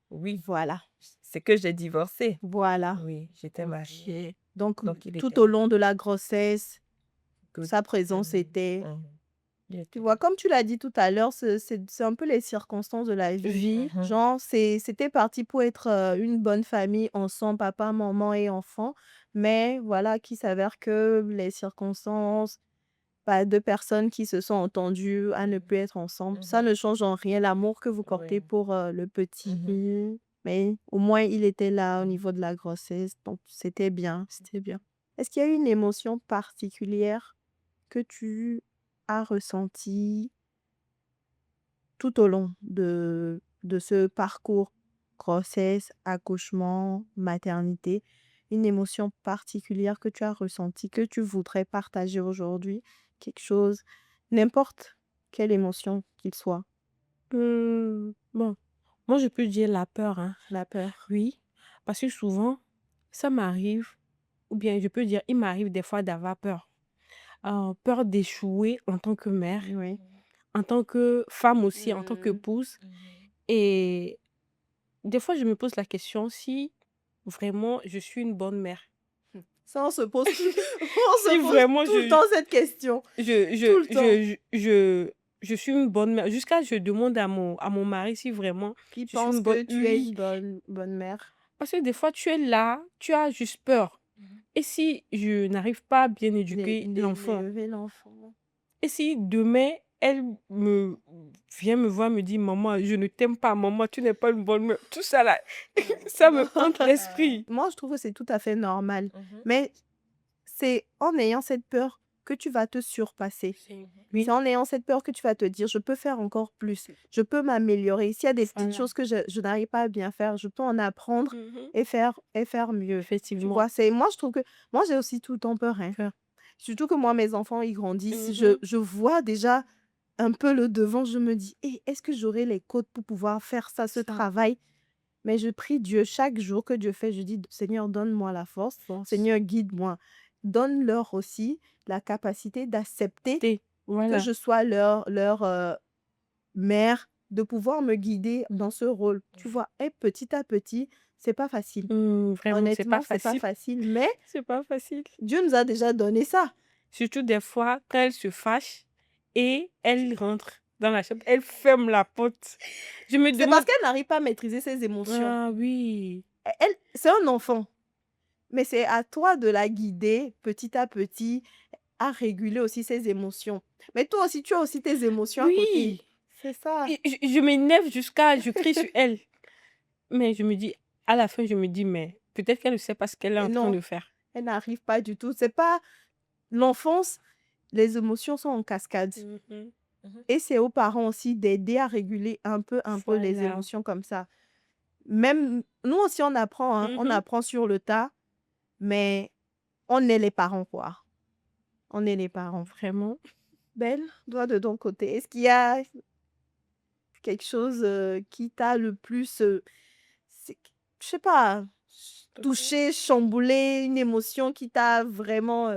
Oui, Voilà, c'est que j'ai divorcé. voilà. Oui, j'étais mariée. Ok. Donc, Donc, il tout était au là. long de la grossesse, Good. sa présence Mhm. était... Mhm. Il Tu était vois, là. comme tu l'as dit tout à l'heure, c'est un peu les circonstances de la vie. Vie, Mhm. Genre, c'était parti pour être une bonne famille ensemble, papa, maman et enfant. Mais voilà, qui s'avère que les circonstances, pas deux personnes qui se sont entendues à ne plus être ensemble, ça Mhm. ne change en rien l'amour que vous portez Oui. pour le petit. Mhm. Mais au moins, il était là au niveau de la grossesse, donc c'était bien, c'était bien. Est-ce qu'il y a eu une émotion particulière que tu as ressentie tout au long de ce parcours, grossesse, accouchement, maternité, une émotion particulière que tu as ressentie, que tu voudrais partager aujourd'hui, quelque chose, n'importe quelle émotion qu'il soit, Bon, moi, je peux dire la peur, hein. la peur. Oui, parce que souvent, ça m'arrive, ou bien je peux dire, il m'arrive des fois d'avoir peur. Peur d'échouer en tant que mère, Oui. en tant que femme aussi, en tant Mm. qu'épouse. Mhm. Et des fois, je me pose la question si vraiment je suis une bonne mère. Ça, on se pose, on se Si pose vraiment tout le temps cette question. Tout le temps. je suis une bonne mère. Jusqu'à je demande à mon mari si vraiment Qui je suis pense une bonne. que tu es Oui, une bonne mère. parce que des fois, tu es là, tu as juste peur. Mhm. Et si je n'arrive pas à bien éduquer l'enfant, D'élever l'enfant. et si demain, elle vient me voir, me dit, maman, je ne t'aime pas, maman, tu n'es pas une bonne mère. Tout ça là, ça me hante l'esprit. Moi, je trouve que c'est tout à fait normal. Mhm. Mais c'est en ayant cette peur que tu vas te surpasser. Oui, C'est en ayant cette peur que tu vas te dire, je peux faire encore plus, je peux m'améliorer. S'il y a des petites voilà. choses que je n'arrive pas à bien faire, je peux en apprendre Mhm. et faire mieux. Tu Effectivement. vois, moi, je trouve que... Moi, j'ai aussi tout le temps peur, hein. Peur. Surtout que moi, mes enfants, ils grandissent. Mhm. Je vois déjà un peu le devant. Je me dis, Eh, est-ce que j'aurai les côtes pour pouvoir faire ça, ce Ça, travail? Mais je prie Dieu chaque jour que Dieu fait. Je dis, Seigneur, donne-moi la force. force. Seigneur, guide-moi. Donne-leur aussi la capacité d'accepter que Voilà. je sois leur mère, de pouvoir me guider dans ce rôle. Tu vois, et petit à petit, c'est pas facile. Vraiment, c'est pas Honnêtement, c'est pas facile. facile, mais C'est pas facile. Dieu nous a déjà donné ça. Surtout des fois, quand elle se fâche et elle rentre dans la chambre, elle ferme la porte. Je me C'est parce demande. qu'elle n'arrive pas à maîtriser ses émotions. Ah oui. C'est un enfant, mais c'est à toi de la guider petit à petit à réguler aussi ses émotions. Mais toi aussi, tu as aussi tes émotions à côté. Oui. C'est ça. Et je m'énerve jusqu'à. Je crie sur elle. Mais je me dis, à la fin, je me dis, mais peut-être qu'elle ne sait pas ce qu'elle est Et en train non, de faire. elle n'arrive pas du tout. C'est pas l'enfance, les émotions sont en cascade. Mhm. Et c'est aux parents aussi d'aider à réguler un peu les Voilà. émotions comme ça. Même nous aussi, on apprend, hein, on Mhm. apprend sur le tas, mais on est les parents, quoi. On est les parents. Vraiment. Belle, toi de ton côté, est-ce qu'il y a quelque chose qui t'a le plus, je sais pas, touché, chamboulé, une émotion qui t'a vraiment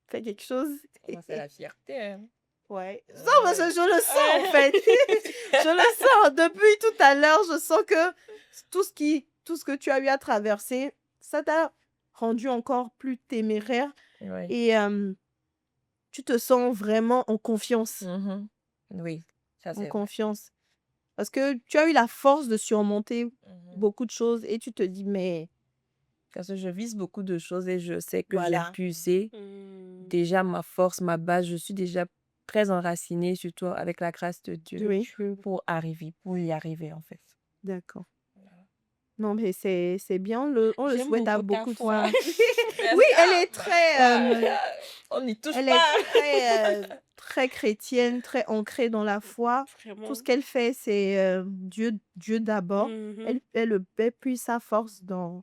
fait quelque chose? Moi, c'est la fierté, hein. Ouais. Ça, parce que je le sens en Ouais. fait. Je le sens. Depuis tout à l'heure, je sens que tout ce que tu as eu à traverser, ça t'a rendu encore plus téméraire Oui. et tu te sens vraiment en confiance. Mhm. Oui, ça En c'est vrai. confiance. Parce que tu as eu la force de surmonter Mhm. beaucoup de choses et tu te dis, mais Parce que je vise beaucoup de choses et je sais que j'ai voilà. puisé déjà ma force, ma base. Je suis déjà très enracinée, surtout avec la grâce de Dieu, Oui, pour y arriver en fait. d'accord. Non, mais c'est bien. On le J'aime souhaite à beaucoup ta beaucoup de foi. femmes. Oui, elle est très, On n'y touche elle est pas. très, très chrétienne, très ancrée dans la foi. Tout Vraiment. ce qu'elle fait, c'est Dieu d'abord. Mhm. Elle puise sa force dans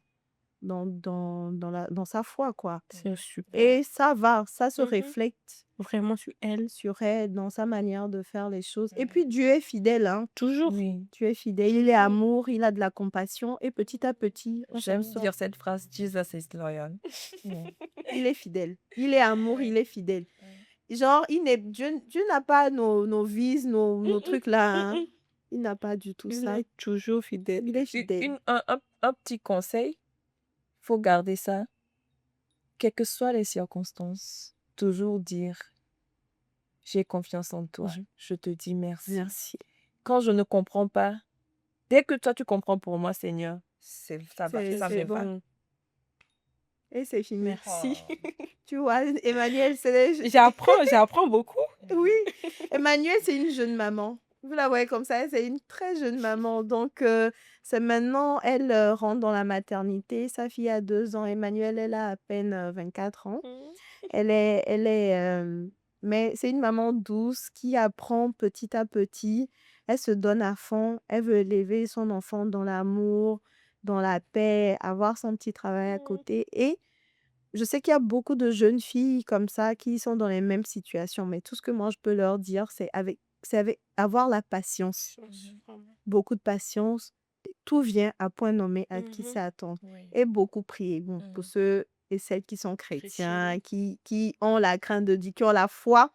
sa foi, quoi. C'est super. Et ça va, ça se Mhm. reflète Vraiment sur elle. dans sa manière de faire les choses. Et Mhm. puis Dieu est fidèle, hein. Toujours. Oui, Dieu est fidèle, il est Toujours. amour, il a de la compassion et petit à petit, on j'aime s'en sort. dire cette phrase, Jesus is loyal. Mm. Il est fidèle. Il est amour, Oui. il est fidèle. Genre, Dieu n'a pas nos vices, nos trucs là, hein. Il n'a pas du tout Il ça. est toujours fidèle. Il est fidèle. Un petit conseil, faut garder ça, quelles que soient les circonstances, toujours dire j'ai confiance en toi, je te dis merci. Merci. Quand je ne comprends pas, dès que toi tu comprends pour moi, Seigneur, ça va, ça C'est me va. bon. Et c'est fini. Merci. Tu vois, Emmanuel, c'est... J'apprends beaucoup. Oui, Emmanuel, c'est une jeune maman. Vous la voyez comme ça, c'est une très jeune maman. Donc, c'est maintenant, elle rentre dans la maternité. Sa fille a 2 ans. Emmanuel, elle a à peine 24 ans. Mais c'est une maman douce qui apprend petit à petit. Elle se donne à fond. Elle veut élever son enfant dans l'amour, dans la paix, avoir son petit travail à côté. Et je sais qu'il y a beaucoup de jeunes filles comme ça qui sont dans les mêmes situations. Mais tout ce que moi, je peux leur dire, c'est avec avoir la patience. Beaucoup de patience. Tout vient à point nommé à qui Mhm. s'attend. Oui. Et beaucoup prier. Bon, pour Mhm. ceux et celles qui sont chrétiens, qui ont la crainte de Dieu, qui ont la foi,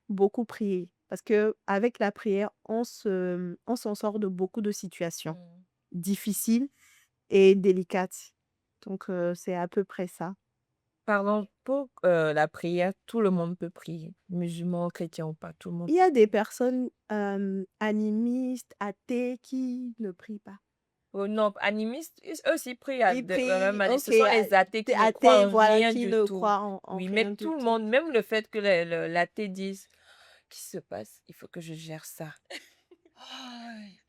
beaucoup prier. Parce que avec la prière, on s'en sort de beaucoup de situations difficiles et délicates. Donc, c'est à peu près ça. Pardon, pour la prière, tout le monde peut prier, musulmans, chrétiens ou pas, tout le monde. Il y a des personnes animistes, athées qui ne prient pas. Oh non, animistes, eux aussi prient à Ils de la même prient, manière. Ce ok, sont les athées qui ne croient athées, en voilà, rien qui du ne tout. croient en Oui, rien mais du tout le tout. monde, même le fait que l'athée dise, qu'est-ce qui se passe? Il faut que je gère ça. Aïe.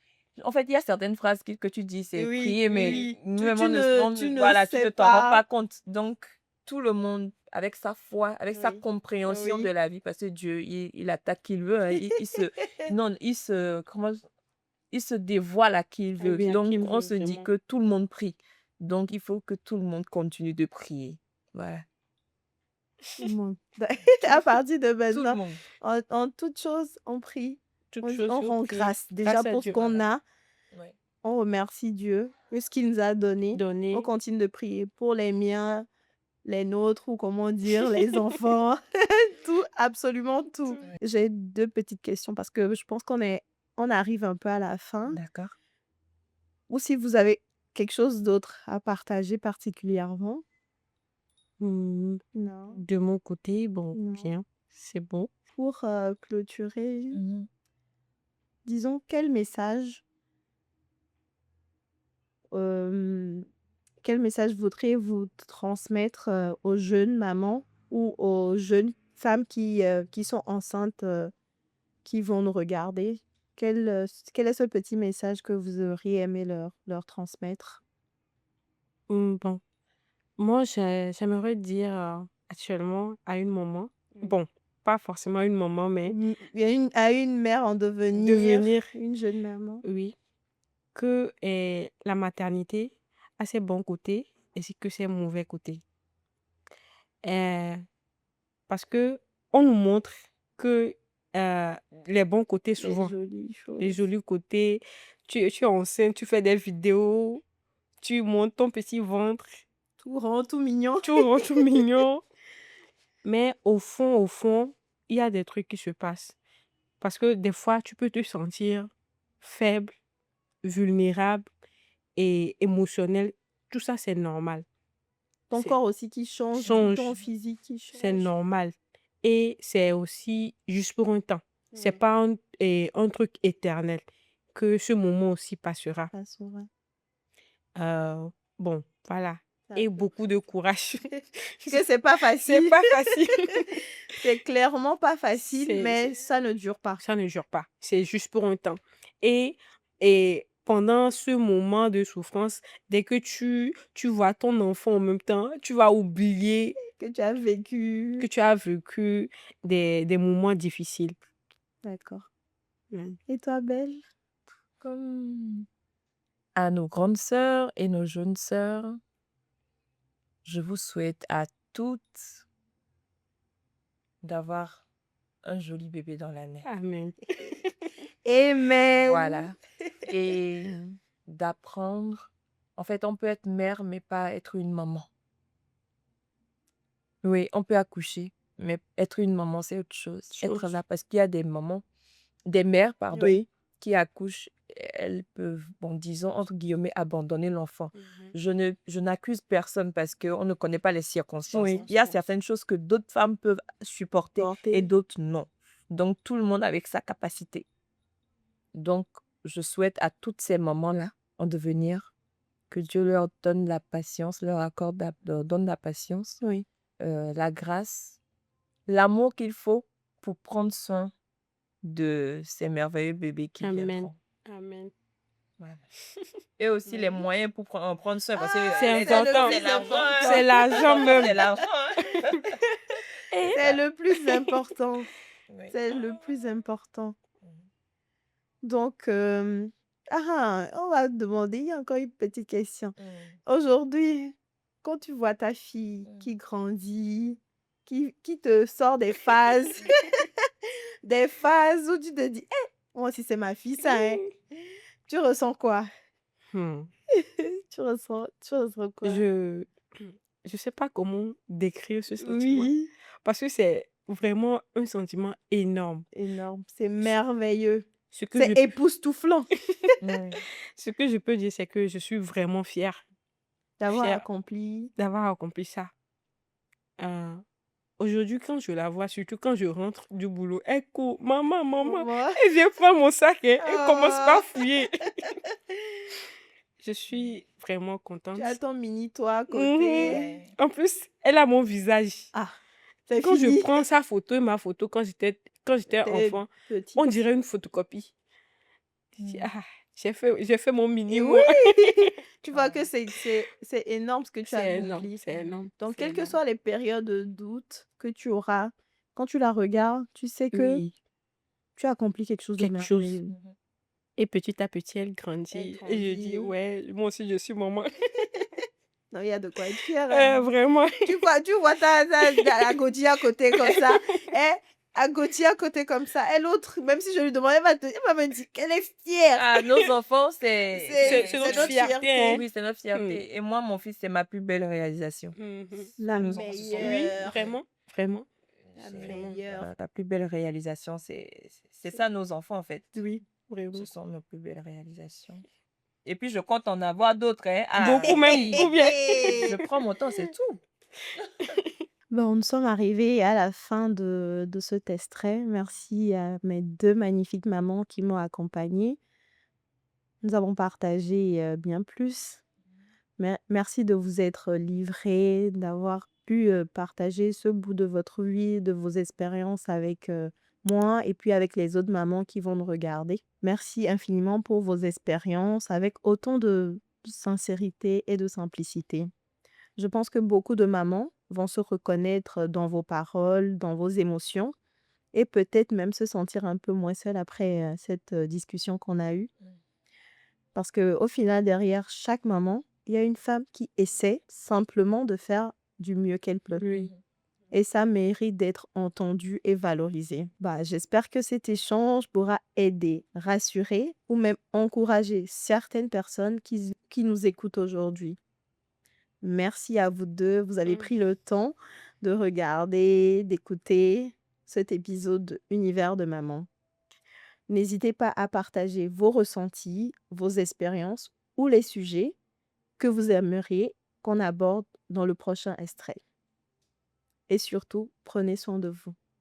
En fait, il y a certaines phrases que tu dis, c'est Oui, prier, mais oui. même on Tu ne voilà, tu sais ne t'en rends pas. pas compte. Donc, tout le monde, avec sa foi, avec sa Oui, compréhension de oui. la vie, parce que Dieu, il attaque qui il veut, hein, non, il se dévoile à qui il veut. Oui, à qui Donc, il on veut, se dit vraiment. que tout le monde prie. Donc, il faut que tout le monde continue de prier. Voilà. Tout le monde. À partir de Tout le maintenant, monde. en toute chose, on prie, Toute on chose on sur rend prie. grâce déjà Grâce à pour ce Dieu. qu'on Voilà. a. Ouais. On remercie Dieu de ce qu'il nous a donné. On Donner. continue de prier pour les miens, les nôtres, ou comment dire, les enfants, tout, absolument tout. Ouais. J'ai 2 petites questions parce que je pense on arrive un peu à la fin. D'accord. Ou si vous avez quelque chose d'autre à partager particulièrement? Hmm, Non, De mon côté, bon, non. bien, c'est bon. Pour clôturer, Mhm. disons, euh, quel message voudriez-vous transmettre aux jeunes mamans ou aux jeunes femmes qui sont enceintes, qui vont nous regarder? Quel est ce petit message que vous auriez aimé leur transmettre? Bon, moi, j'aimerais dire actuellement à une maman, Oui. bon, pas forcément une maman, mais Il y a à une mère en devenir, devenir, une jeune maman. oui, que la maternité a ses bons côtés ainsi que ses mauvais côtés. Euh, Parce que on nous montre que euh, les bons côtés Les souvent, jolies les choses. jolis côtés, tu es enceinte, tu fais des vidéos, tu montes ton petit ventre, Tout rend tout mignon. tu rends tout mignon. Mais au fond, il y a des trucs qui se passent. Parce que des fois, tu peux te sentir faible, vulnérable et émotionnel. Tout ça, c'est normal. Ton C'est corps aussi qui change, change, ton physique qui c'est change. normal. Et c'est aussi juste pour un temps. C'est Oui, pas un truc éternel. Que ce moment aussi passera. ça saura. Bon, voilà. C'est Et à peu beaucoup près de ça. courage. Que c'est pas C'est facile. pas facile. C'est clairement pas facile, C'est, mais ça ne dure pas. ça ne dure pas. C'est juste pour un temps. Et, et pendant ce moment de souffrance, dès que tu vois ton enfant en même temps, tu vas oublier Que tu as que vécu. tu as vécu des moments difficiles. D'accord. Mm. Et toi, Belle? Comme à nos grandes sœurs et nos jeunes sœurs, je vous souhaite à toutes d'avoir un joli bébé dans l'année. Amen. Amen. Voilà. Et d'apprendre. En fait, on peut être mère, mais pas être une maman. Oui, on peut accoucher, mais être une maman, c'est autre chose. Être Chose. là, parce qu'il y a des mamans, des mères, pardon, Oui. qui accouchent, elles peuvent, bon, disons, entre guillemets, abandonner l'enfant. Je n'accuse personne parce qu'on ne connaît pas les circonstances. Oui. Il y a certaines choses que d'autres femmes peuvent supporter et Porter. d'autres non. Donc, tout le monde avec sa capacité. Donc, je souhaite à toutes ces mamans-là en devenir que Dieu leur donne la patience, leur donne la patience, Oui. la grâce, l'amour qu'il faut pour prendre soin de ces merveilleux bébés qui Amen. viendront. Amen. Voilà. Et aussi les moyens pour en prendre soin, parce que C'est les important. c'est l'argent, hein. C'est l'argent même. C'est l'argent, hein. Et C'est le plus important. Oui. C'est le plus important. Mhm. Donc, on va demander, il y a encore une petite question. Mhm. Aujourd'hui, quand tu vois ta fille Mhm. qui grandit, qui te sort des phases, des phases où tu te dis, moi aussi c'est ma fille, ça, hein. Tu ressens quoi? Hmm. Tu ressens quoi? Je sais pas comment décrire ce sentiment. Oui, Parce que c'est vraiment un sentiment énorme. énorme, c'est merveilleux, Ce que c'est je, époustouflant Oui. ce que je peux dire, c'est que je suis vraiment fière. d'avoir Fière accompli. d'avoir accompli ça. Euh, Aujourd'hui, quand je la vois, surtout quand je rentre du boulot, elle court, maman, maman, Moi. elle vient prendre mon sac et elle commence Oh. par fouiller. Je suis vraiment Tu contente. as ton mini toi à Mhm. côté. Ouais. En plus, elle a mon visage. Ah, c'est Quand je fini. prends sa photo et ma photo quand j'étais T'es enfant, petite. on dirait une photocopie. Je dis, Mhm. ah, j'ai fait mon mini Et moi. oui, tu vois que Ouais. c'est énorme ce que tu as C'est énorme, accompli. c'est énorme. Donc, c'est quelles que énorme. soient les périodes de doute que tu auras, quand tu la regardes, tu sais que Oui, tu as accompli quelque chose de quelque chose. merveilleux. Mhm. Et petit à petit, elle Elle grandit. Et je dis, grandit. ouais, moi aussi, je suis maman. Non, il y a de quoi être fier. Hein. Vraiment. Tu vois la Gauthier à côté comme ça. Eh, à Gauthier à côté comme ça. Et l'autre, même si je lui demande, elle va me dire qu'elle est fière. Ah, nos enfants, C'est notre notre fierté, hein. oui, c'est notre Hmm. fierté. Et moi, mon fils, c'est ma plus belle réalisation. Mhm. La Nos enfants, ce sont Oui, meilleure. vraiment, vraiment. La c'est meilleure. la plus belle réalisation. C'est ça, nos enfants, en fait. Oui, vraiment. Ce sont nos plus belles réalisations. Et puis, je compte en avoir d'autres. Hein. Ah, Beaucoup même, oui. ou bien. Je prends mon temps, c'est tout. Bon, nous sommes arrivés à la fin de ce testrait. Merci à mes 2 magnifiques mamans qui m'ont accompagnée. Nous avons partagé bien plus. Merci de vous être livrés, d'avoir pu partager ce bout de votre vie, de vos expériences avec moi et puis avec les autres mamans qui vont nous regarder. Merci infiniment pour vos expériences avec autant de sincérité et de simplicité. Je pense que beaucoup de mamans vont se reconnaître dans vos paroles, dans vos émotions et peut-être même se sentir un peu moins seules après cette discussion qu'on a eue. Parce qu'au final, derrière chaque maman, il y a une femme qui essaie simplement de faire du mieux qu'elle peut. Oui. Et ça mérite d'être entendu et valorisé. Bah, j'espère que cet échange pourra aider, rassurer ou même encourager certaines personnes qui nous écoutent aujourd'hui. Merci à vous deux. Vous avez Mm. pris le temps de regarder, d'écouter cet épisode de Univers de maman. N'hésitez pas à partager vos ressentis, vos expériences ou les sujets que vous aimeriez qu'on aborde dans le prochain extrait. Et surtout, prenez soin de vous.